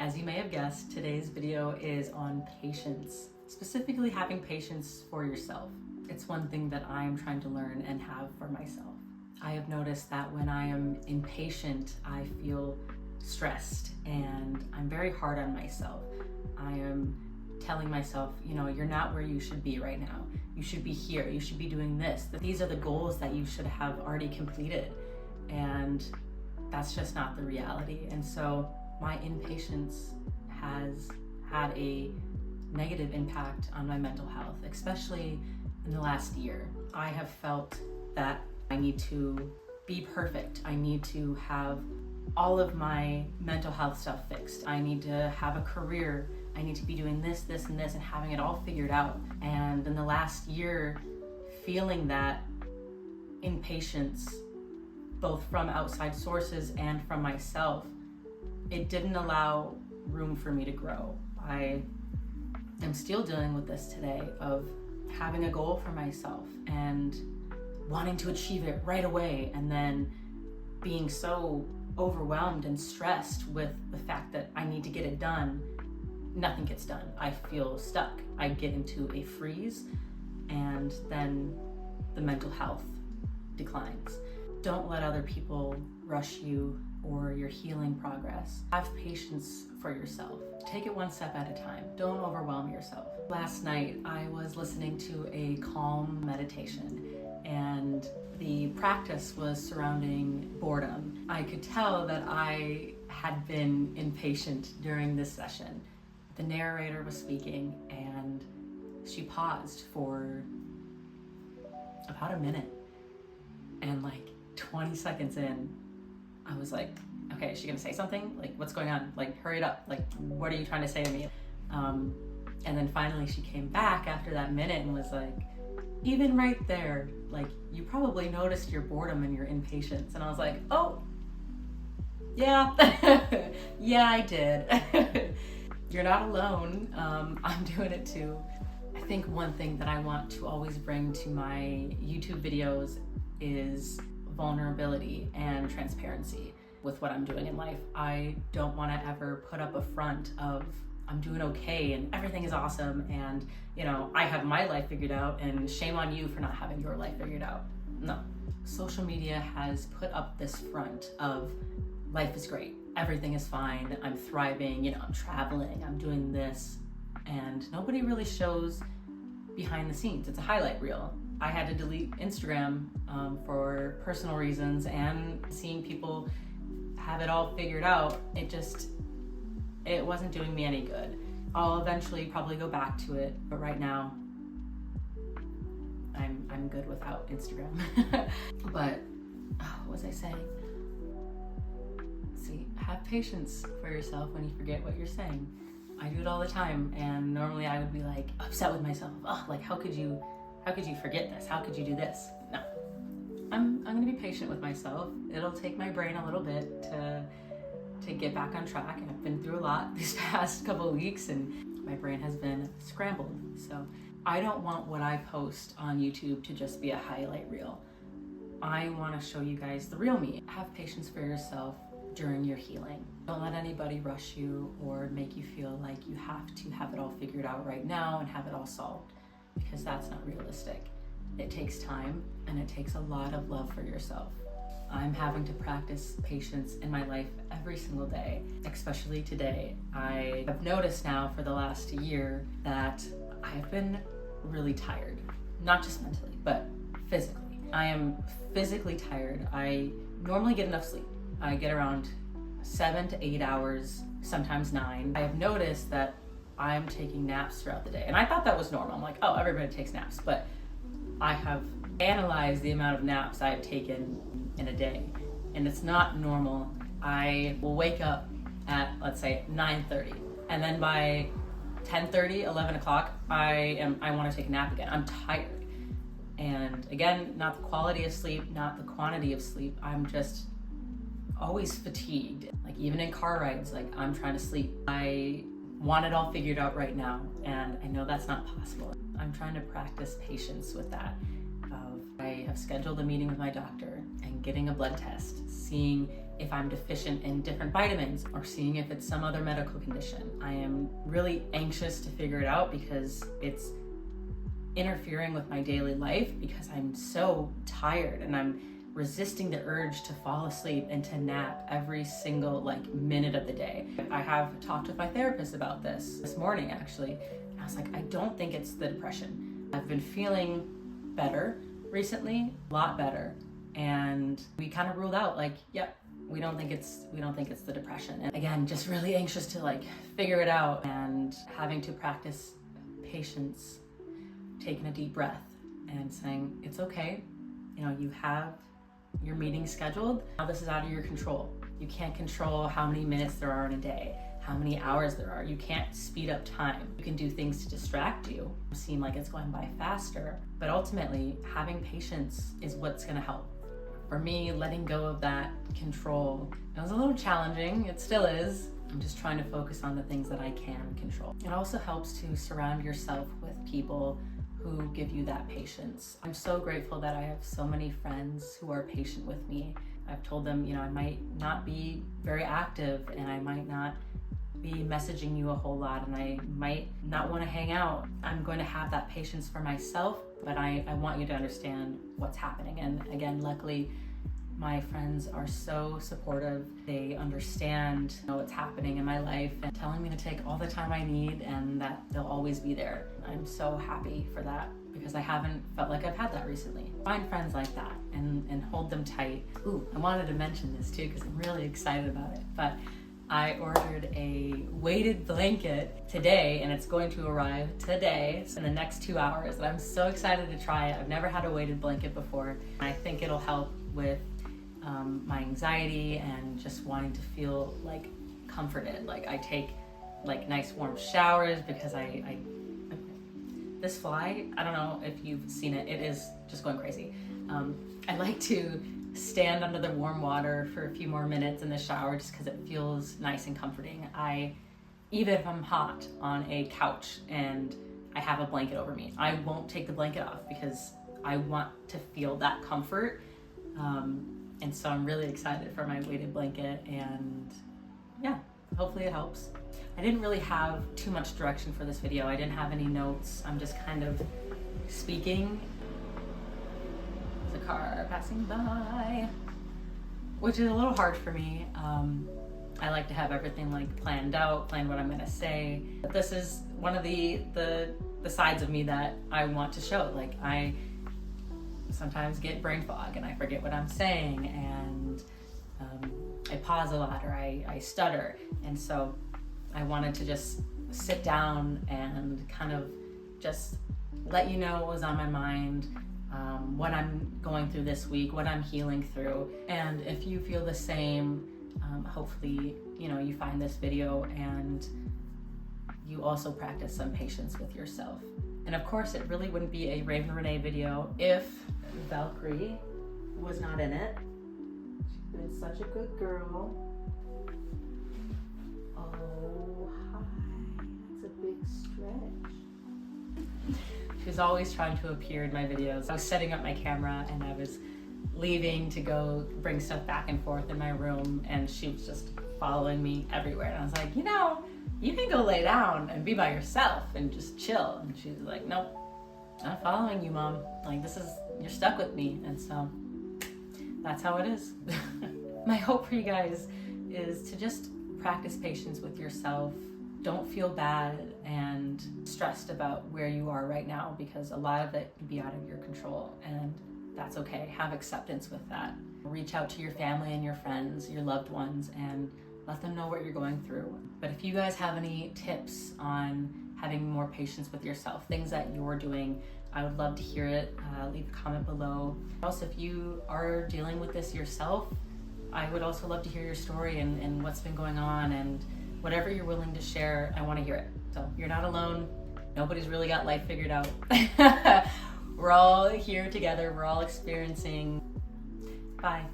As you may have guessed, today's video is on patience, specifically having patience for yourself. It's one thing that I am trying to learn and have for myself. I have noticed that when I am impatient, I feel stressed and I'm very hard on myself. I am telling myself, you're not where you should be right now. You should be here. You should be doing this. These are the goals that you should have already completed. And that's just not the reality. And so my impatience has had a negative impact on my mental health, especially in the last year. I have felt that I need to be perfect. I need to have all of my mental health stuff fixed. I need to have a career. I need to be doing this, this, and this, and having it all figured out. And in the last year, feeling that impatience, both from outside sources and from myself, it didn't allow room for me to grow. I am still dealing with this today of having a goal for myself and wanting to achieve it right away, and then being so overwhelmed and stressed with the fact that I need to get it done. Nothing gets done. I feel stuck. I get into a freeze, and then the mental health declines. Don't let other people rush you or your healing progress. Have patience for yourself. Take it one step at a time. Don't overwhelm yourself. Last night, I was listening to a calm meditation, and the practice was surrounding boredom. I could tell that I had been impatient during this session. The narrator was speaking, and she paused for about a minute, and 20 seconds in, I was like, okay, is she gonna say something? What's going on? Hurry it up. What are you trying to say to me? And then finally she came back after that minute and was like, even right there, you probably noticed your boredom and your impatience. And I was like, oh, yeah, yeah, I did. You're not alone. I'm doing it too. I think one thing that I want to always bring to my YouTube videos is vulnerability and transparency with what I'm doing in life. I don't want to ever put up a front of I'm doing okay and everything is awesome and I have my life figured out and shame on you for not having your life figured out. No. Social media has put up this front of life is great, everything is fine, I'm thriving, I'm traveling, I'm doing this, and nobody really shows behind the scenes. It's a highlight reel. I had to delete Instagram for personal reasons, and seeing people have it all figured out, it wasn't doing me any good. I'll eventually probably go back to it, but right now I'm good without Instagram. But what was I saying? See, have patience for yourself when you forget what you're saying. I do it all the time, and normally I would be upset with myself. Oh, how could you forget this? How could you do this? No. I'm gonna be patient with myself. It'll take my brain a little bit to get back on track, and I've been through a lot these past couple of weeks, and my brain has been scrambled. So I don't want what I post on YouTube to just be a highlight reel. I want to show you guys the real me. Have patience for yourself during your healing. Don't let anybody rush you or make you feel like you have to have it all figured out right now and have it all solved, because that's not realistic. It takes time, and it takes a lot of love for yourself. I'm having to practice patience in my life every single day, especially today. I have noticed now for the last year that I've been really tired, not just mentally, but physically. I am physically tired. I normally get enough sleep. I get around 7 to 8 hours, sometimes 9. I have noticed that I'm taking naps throughout the day. And I thought that was normal. I'm like, oh, everybody takes naps. But I have analyzed the amount of naps I've taken in a day, and it's not normal. I will wake up at, let's say, 9:30, and then by 10:30, 11 o'clock, I want to take a nap again. I'm tired. And again, not the quality of sleep, not the quantity of sleep. I'm just always fatigued. Even in car rides, I'm trying to sleep. I want it all figured out right now, and I know that's not possible. I'm trying to practice patience with that. I have scheduled a meeting with my doctor and getting a blood test, seeing if I'm deficient in different vitamins or seeing if it's some other medical condition. I am really anxious to figure it out because it's interfering with my daily life because I'm so tired and I'm resisting the urge to fall asleep and to nap every single minute of the day. I have talked with my therapist about this morning actually. I was like, I don't think it's the depression. I've been feeling better recently, a lot better. And we kind of ruled out yep, we don't think it's the depression. And again, just really anxious to figure it out and having to practice patience, taking a deep breath and saying, it's okay. You have your meeting scheduled. Now this is out of your control. You can't control how many minutes there are in a day, how many hours there are. You can't speed up time. You can do things to distract you, seem like it's going by faster, but ultimately having patience is what's gonna help. For me, letting go of that control, it was a little challenging, it still is. I'm just trying to focus on the things that I can control. It also helps to surround yourself with people who give you that patience. I'm so grateful that I have so many friends who are patient with me. I've told them, I might not be very active and I might not be messaging you a whole lot and I might not want to hang out. I'm going to have that patience for myself, but I want you to understand what's happening. And again, luckily, my friends are so supportive. They understand what's happening in my life and telling me to take all the time I need and that they'll always be there. I'm so happy for that because I haven't felt like I've had that recently. Find friends like that and hold them tight. Ooh, I wanted to mention this too because I'm really excited about it. But I ordered a weighted blanket today and it's going to arrive today in the next 2 hours. And I'm so excited to try it. I've never had a weighted blanket before. I think it'll help with my anxiety and just wanting to feel comforted. I take nice warm showers because I this fly, I don't know if you've seen it, it is just going crazy. I like to stand under the warm water for a few more minutes in the shower just because it feels nice and comforting. Even if I'm hot on a couch and I have a blanket over me, I won't take the blanket off because I want to feel that comfort. And so I'm really excited for my weighted blanket and yeah, hopefully it helps. I didn't really have too much direction for this video. I didn't have any notes. I'm just kind of speaking. There's a car passing by, which is a little hard for me. I like to have everything planned out, plan what I'm gonna say. But this is one of the sides of me that I want to show. I sometimes get brain fog and I forget what I'm saying and I pause a lot or I stutter. And so I wanted to just sit down and kind of just let you know what was on my mind, what I'm going through this week, what I'm healing through. And if you feel the same, hopefully, you find this video and you also practice some patience with yourself. And of course, it really wouldn't be a Raven Renee video if Valkyrie was not in it. She's been such a good girl. Oh, hi. That's a big stretch. She's always trying to appear in my videos. I was setting up my camera and I was leaving to go bring stuff back and forth in my room and she was just following me everywhere. And I was like, you can go lay down and be by yourself and just chill. And she's like, nope, I'm following you, Mom. You're stuck with me. And so that's how it is. My hope for you guys is to just practice patience with yourself. Don't feel bad and stressed about where you are right now because a lot of it can be out of your control and that's okay. Have acceptance with that. Reach out to your family and your friends, your loved ones, and let them know what you're going through. But if you guys have any tips on having more patience with yourself, things that you're doing, I would love to hear it. Leave a comment below. Also, if you are dealing with this yourself, I would also love to hear your story and what's been going on and whatever you're willing to share, I want to hear it. So you're not alone. Nobody's really got life figured out. We're all here together. We're all experiencing. Bye.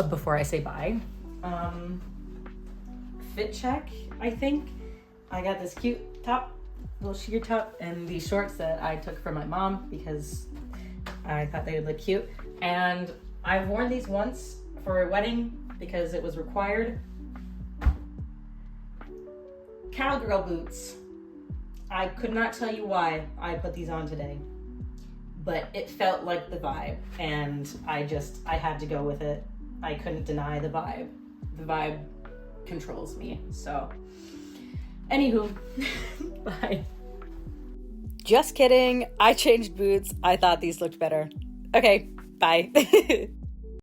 Before I say bye, fit check, I think. I got this cute top, little sheer top, and these shorts that I took from my mom because I thought they would look cute. And I've worn these once for a wedding because it was required. Cowgirl boots. I could not tell you why I put these on today, but it felt like the vibe, and I had to go with it. I couldn't deny the vibe. The vibe controls me. So, anywho, bye. Just kidding. I changed boots. I thought these looked better. Okay, bye.